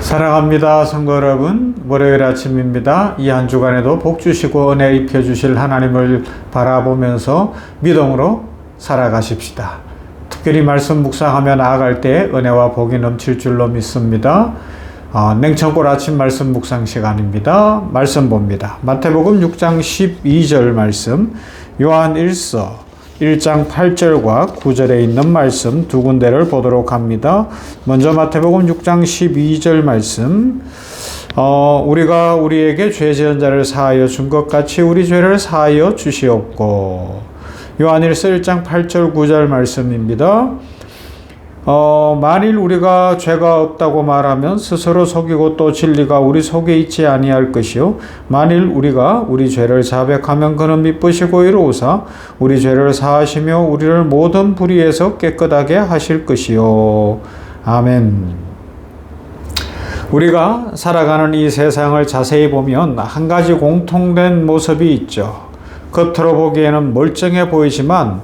사랑합니다, 성도 여러분. 월요일 아침입니다. 이 한 주간에도 복 주시고 은혜 입혀 주실 하나님을 바라보면서 믿음으로 살아가십시다. 특별히 말씀 묵상하며 나아갈 때 은혜와 복이 넘칠 줄로 믿습니다. 냉천골 아침 말씀 묵상 시간입니다. 말씀 봅니다. 마태복음 6장 12절 말씀, 요한 1서 1장 8절과 9절에 있는 말씀 두 군데를 보도록 합니다. 먼저 마태복음 6장 12절 말씀, 우리가 우리에게 죄 지은 자를 사하여 준 것 같이 우리 죄를 사하여 주시옵고. 요한일서 1장 8절 9절 말씀입니다. 만일 우리가 죄가 없다고 말하면 스스로 속이고 또 진리가 우리 속에 있지 아니할 것이요, 만일 우리가 우리 죄를 자백하면 그는 미쁘시고 이로우사 우리 죄를 사하시며 우리를 모든 불의에서 깨끗하게 하실 것이요. 아멘. 우리가 살아가는 이 세상을 자세히 보면 한 가지 공통된 모습이 있죠. 겉으로 보기에는 멀쩡해 보이지만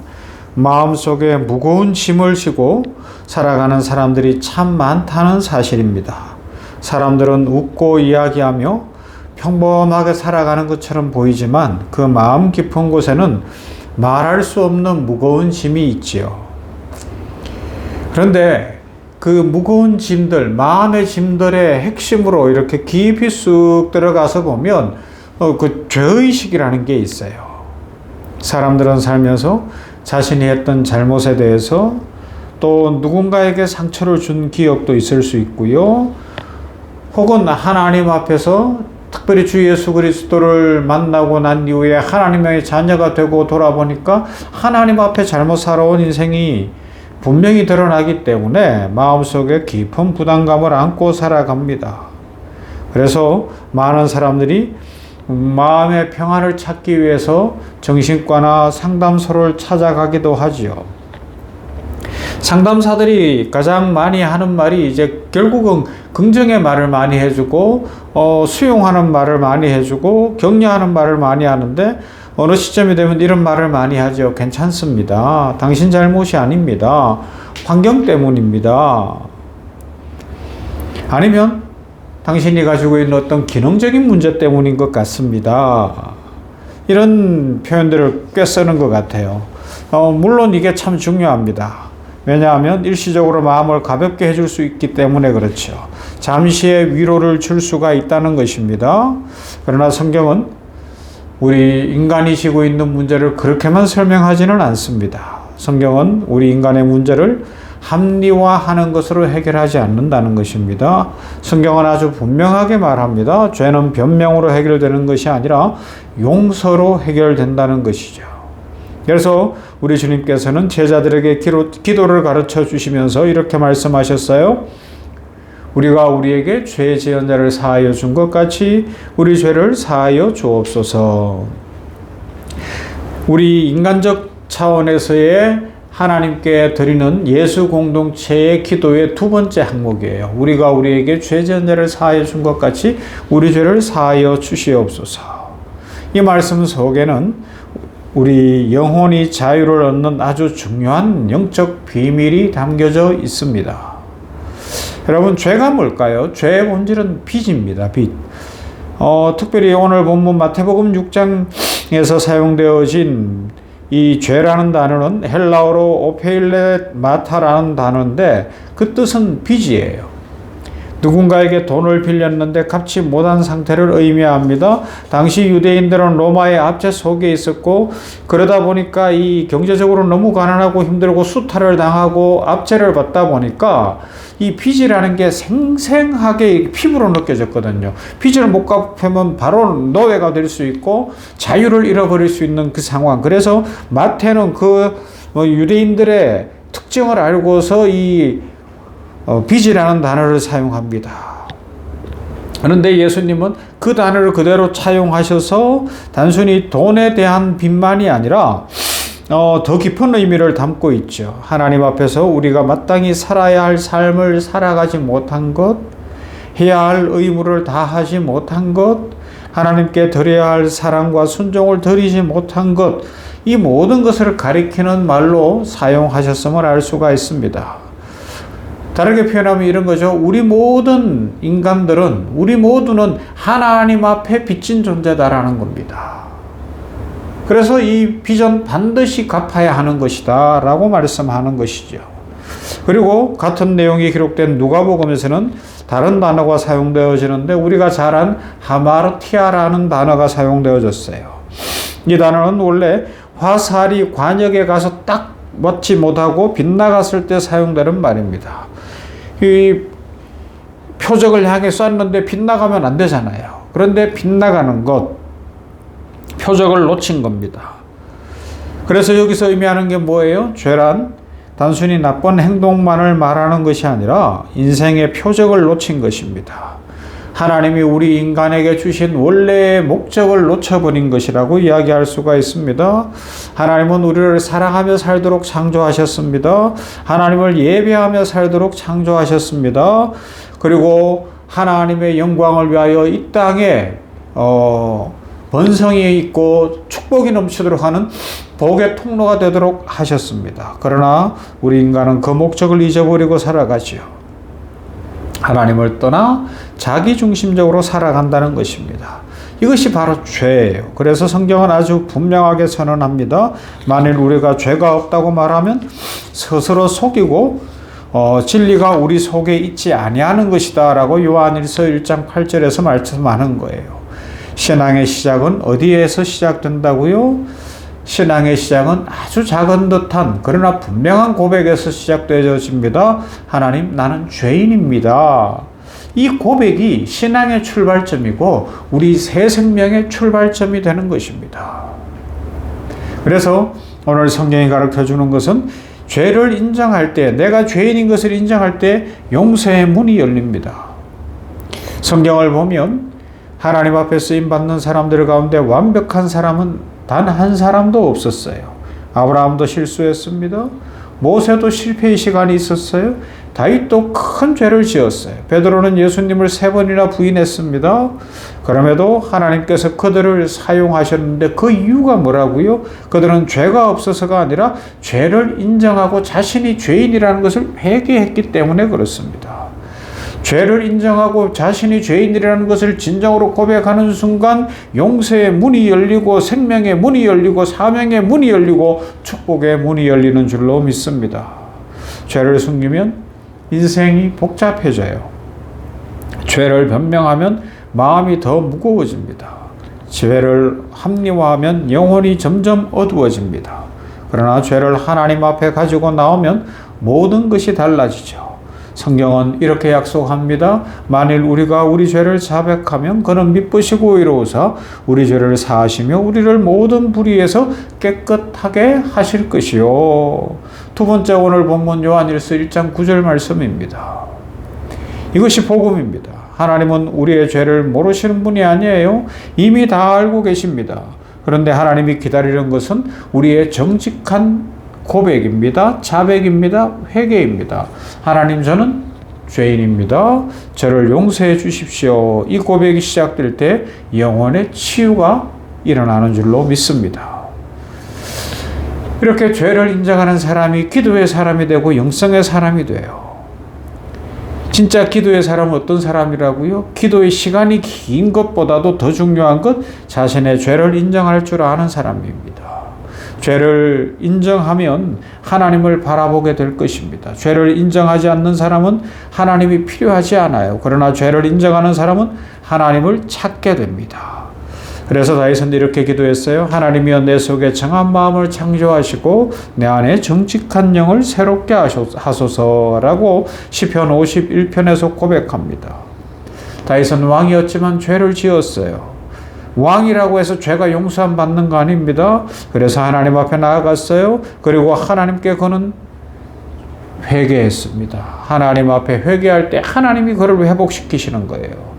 마음속에 무거운 짐을 지고 살아가는 사람들이 참 많다는 사실입니다. 사람들은 웃고 이야기하며 평범하게 살아가는 것처럼 보이지만 그 마음 깊은 곳에는 말할 수 없는 무거운 짐이 있지요. 그런데 그 무거운 짐들, 마음의 짐들의 핵심으로 이렇게 깊이 쑥 들어가서 보면 그 죄의식이라는 게 있어요. 사람들은 살면서 자신이 했던 잘못에 대해서 또 누군가에게 상처를 준 기억도 있을 수 있고요. 혹은 하나님 앞에서 특별히 주 예수 그리스도를 만나고 난 이후에 하나님의 자녀가 되고 돌아보니까 하나님 앞에 잘못 살아온 인생이 분명히 드러나기 때문에 마음속에 깊은 부담감을 안고 살아갑니다. 그래서 많은 사람들이 마음의 평안을 찾기 위해서 정신과나 상담소를 찾아가기도 하지요. 상담사들이 가장 많이 하는 말이 이제 결국은 긍정의 말을 많이 해주고 수용하는 말을 많이 해주고 격려하는 말을 많이 하는데, 어느 시점이 되면 이런 말을 많이 하죠. 괜찮습니다. 당신 잘못이 아닙니다. 환경 때문입니다. 아니면 당신이 가지고 있는 어떤 기능적인 문제 때문인 것 같습니다. 이런 표현들을 꽤 쓰는 것 같아요. 물론 이게 참 중요합니다. 왜냐하면 일시적으로 마음을 가볍게 해줄 수 있기 때문에 그렇죠. 잠시의 위로를 줄 수가 있다는 것입니다. 그러나 성경은 우리 인간이 지고 있는 문제를 그렇게만 설명하지는 않습니다. 성경은 우리 인간의 문제를 합리화하는 것으로 해결하지 않는다는 것입니다. 성경은 아주 분명하게 말합니다. 죄는 변명으로 해결되는 것이 아니라 용서로 해결된다는 것이죠. 그래서 우리 주님께서는 제자들에게 기도를 가르쳐 주시면서 이렇게 말씀하셨어요. 우리가 우리에게 죄 지은 자를 사하여 준 것 같이 우리 죄를 사하여 주옵소서. 우리 인간적 차원에서의 하나님께 드리는 예수 공동체의 기도의 두 번째 항목이에요. 우리가 우리에게 죄 지은 자를 사하여 준 것 같이 우리 죄를 사하여 주시옵소서. 이 말씀 속에는 우리 영혼이 자유를 얻는 아주 중요한 영적 비밀이 담겨져 있습니다. 여러분, 죄가 뭘까요? 죄의 본질은 빚입니다. 빚. 특별히 오늘 본문 마태복음 6장에서 사용되어진 이 죄라는 단어는 헬라어로 오페일레마타라는 단어인데 그 뜻은 빚이에요. 누군가에게 돈을 빌렸는데 갚지 못한 상태를 의미합니다. 당시 유대인들은 로마의 압제 속에 있었고, 그러다 보니까 이 경제적으로 너무 가난하고 힘들고 수탈을 당하고 압제를 받다 보니까 이 빚이라는 게 생생하게 피부로 느껴졌거든요. 빚을 못 갚으면 바로 노예가 될 수 있고 자유를 잃어버릴 수 있는 그 상황. 그래서 마태는 그 유대인들의 특징을 알고서 이 빚이라는 단어를 사용합니다. 그런데 예수님은 그 단어를 그대로 차용하셔서 단순히 돈에 대한 빚만이 아니라 더 깊은 의미를 담고 있죠. 하나님 앞에서 우리가 마땅히 살아야 할 삶을 살아가지 못한 것, 해야 할 의무를 다하지 못한 것, 하나님께 드려야 할 사랑과 순종을 드리지 못한 것, 이 모든 것을 가리키는 말로 사용하셨음을 알 수가 있습니다. 다르게 표현하면 이런 거죠. 우리 모든 인간들은, 우리 모두는 하나님 앞에 빚진 존재다라는 겁니다. 그래서 이 빚은 반드시 갚아야 하는 것이다 라고 말씀하는 것이죠. 그리고 같은 내용이 기록된 누가복음에서는 다른 단어가 사용되어지는데 우리가 잘 아는 하마르티아라는 단어가 사용되어졌어요. 이 단어는 원래 화살이 관역에 가서 딱 맞지 못하고 빗나갔을 때 사용되는 말입니다. 이 표적을 향해 쐈는데 빗나가면 안 되잖아요. 그런데 빗나가는 것, 표적을 놓친 겁니다. 그래서 여기서 의미하는 게 뭐예요? 죄란 단순히 나쁜 행동만을 말하는 것이 아니라 인생의 표적을 놓친 것입니다. 하나님이 우리 인간에게 주신 원래의 목적을 놓쳐버린 것이라고 이야기할 수가 있습니다. 하나님은 우리를 사랑하며 살도록 창조하셨습니다. 하나님을 예배하며 살도록 창조하셨습니다. 그리고 하나님의 영광을 위하여 이 땅에 번성이 있고 축복이 넘치도록 하는 복의 통로가 되도록 하셨습니다. 그러나 우리 인간은 그 목적을 잊어버리고 살아가지요. 하나님을 떠나 자기중심적으로 살아간다는 것입니다. 이것이 바로 죄예요. 그래서 성경은 아주 분명하게 선언합니다. 만일 우리가 죄가 없다고 말하면 스스로 속이고 진리가 우리 속에 있지 아니하는 것이다 라고 요한일서 1장 8절에서 말씀하는 거예요. 신앙의 시작은 어디에서 시작된다고요? 신앙의 시작은 아주 작은 듯한 그러나 분명한 고백에서 시작되어집니다. 하나님, 나는 죄인입니다. 이 고백이 신앙의 출발점이고 우리 새 생명의 출발점이 되는 것입니다. 그래서 오늘 성경이 가르쳐주는 것은 죄를 인정할 때, 내가 죄인인 것을 인정할 때 용서의 문이 열립니다. 성경을 보면 하나님 앞에 쓰임받는 사람들 가운데 완벽한 사람은 단 한 사람도 없었어요. 아브라함도 실수했습니다. 모세도 실패의 시간이 있었어요. 다윗도 큰 죄를 지었어요. 베드로는 예수님을 3번이나 부인했습니다. 그럼에도 하나님께서 그들을 사용하셨는데 그 이유가 뭐라고요? 그들은 죄가 없어서가 아니라 죄를 인정하고 자신이 죄인이라는 것을 회개했기 때문에 그렇습니다. 죄를 인정하고 자신이 죄인이라는 것을 진정으로 고백하는 순간 용서의 문이 열리고 생명의 문이 열리고 사명의 문이 열리고 축복의 문이 열리는 줄로 믿습니다. 죄를 숨기면 인생이 복잡해져요. 죄를 변명하면 마음이 더 무거워집니다. 죄를 합리화하면 영혼이 점점 어두워집니다. 그러나 죄를 하나님 앞에 가지고 나오면 모든 것이 달라지죠. 성경은 이렇게 약속합니다. 만일 우리가 우리 죄를 자백하면 그는 미쁘시고 의로우사 우리 죄를 사하시며 우리를 모든 불의에서 깨끗하게 하실 것이요. 두 번째 오늘 본문 요한일서 1장 9절 말씀입니다. 이것이 복음입니다. 하나님은 우리의 죄를 모르시는 분이 아니에요. 이미 다 알고 계십니다. 그런데 하나님이 기다리는 것은 우리의 정직한 고백입니다. 자백입니다. 회개입니다. 하나님, 저는 죄인입니다. 저를 용서해 주십시오. 이 고백이 시작될 때 영혼의 치유가 일어나는 줄로 믿습니다. 이렇게 죄를 인정하는 사람이 기도의 사람이 되고 영성의 사람이 돼요. 진짜 기도의 사람은 어떤 사람이라고요? 기도의 시간이 긴 것보다도 더 중요한 것, 자신의 죄를 인정할 줄 아는 사람입니다. 죄를 인정하면 하나님을 바라보게 될 것입니다. 죄를 인정하지 않는 사람은 하나님이 필요하지 않아요. 그러나 죄를 인정하는 사람은 하나님을 찾게 됩니다. 그래서 다윗은 이렇게 기도했어요. 하나님이여 내 속에 정한 마음을 창조하시고 내 안에 정직한 영을 새롭게 하소서라고 시편 51편에서 고백합니다. 다윗은 왕이었지만 죄를 지었어요. 왕이라고 해서 죄가 용서함 받는 거 아닙니다. 그래서 하나님 앞에 나아갔어요. 그리고 하나님께 그는 회개했습니다. 하나님 앞에 회개할 때 하나님이 그를 회복시키시는 거예요.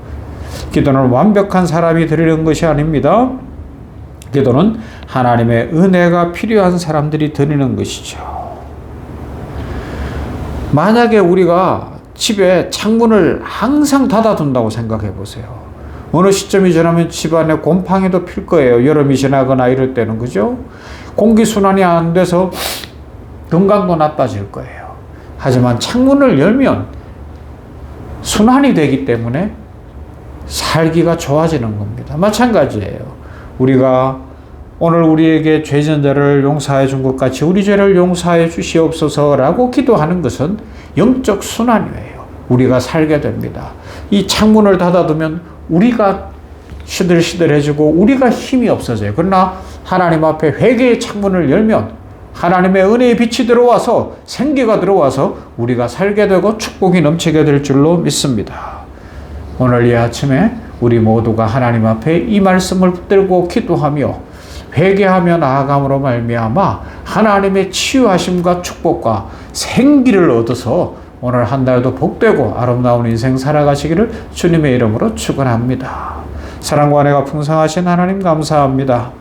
기도는 완벽한 사람이 드리는 것이 아닙니다. 기도는 하나님의 은혜가 필요한 사람들이 드리는 것이죠. 만약에 우리가 집에 창문을 항상 닫아둔다고 생각해 보세요. 어느 시점이 지나면 집안에 곰팡이도 필 거예요. 여름이 지나거나 이럴 때는, 그죠? 공기순환이 안 돼서 건강도 나빠질 거예요. 하지만 창문을 열면 순환이 되기 때문에 살기가 좋아지는 겁니다. 마찬가지예요. 우리가 오늘 우리에게 죄 전제를 용서해 준 것 같이 우리 죄를 용서해 주시옵소서라고 기도하는 것은 영적 순환이에요. 우리가 살게 됩니다. 이 창문을 닫아두면 우리가 시들시들해지고 우리가 힘이 없어져요. 그러나 하나님 앞에 회개의 창문을 열면 하나님의 은혜의 빛이 들어와서 생기가 들어와서 우리가 살게 되고 축복이 넘치게 될 줄로 믿습니다. 오늘 이 아침에 우리 모두가 하나님 앞에 이 말씀을 붙들고 기도하며 회개하며 나아감으로 말미암아 하나님의 치유하심과 축복과 생기를 얻어서 오늘 한 달도 복되고 아름다운 인생 살아가시기를 주님의 이름으로 축원합니다. 사랑과 은혜가 풍성하신 하나님 감사합니다.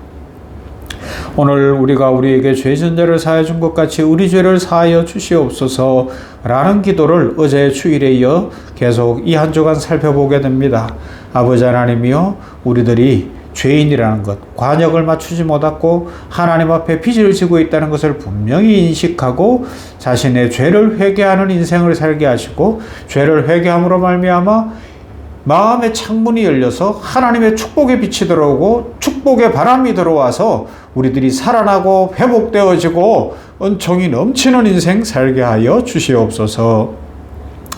오늘 우리가 우리에게 죄 전제를 사해 준 것 같이 우리 죄를 사하여 주시옵소서 라는 기도를 어제 주일에 이어 계속 이 한 주간 살펴보게 됩니다. 아버지 하나님이여, 우리들이 죄인이라는 것, 관역을 맞추지 못하고 하나님 앞에 빚을 지고 있다는 것을 분명히 인식하고 자신의 죄를 회개하는 인생을 살게 하시고, 죄를 회개함으로 말미암아 마음의 창문이 열려서 하나님의 축복의 빛이 들어오고 축복의 바람이 들어와서 우리들이 살아나고 회복되어지고 은총이 넘치는 인생 살게 하여 주시옵소서.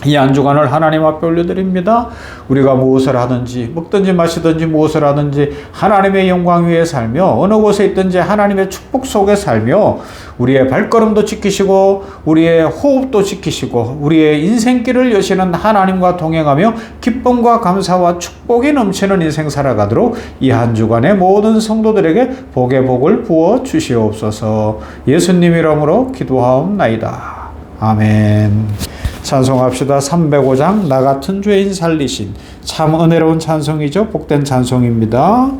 이 한 주간을 하나님 앞에 올려드립니다. 우리가 무엇을 하든지 먹든지 마시든지 무엇을 하든지 하나님의 영광 위에 살며 어느 곳에 있든지 하나님의 축복 속에 살며 우리의 발걸음도 지키시고 우리의 호흡도 지키시고 우리의 인생길을 여시는 하나님과 동행하며 기쁨과 감사와 축복이 넘치는 인생 살아가도록 이 한 주간의 모든 성도들에게 복의 복을 부어 주시옵소서. 예수님 이름으로 기도하옵나이다. 아멘. 찬송합시다. 305장 나 같은 죄인 살리신. 참 은혜로운 찬송이죠. 복된 찬송입니다.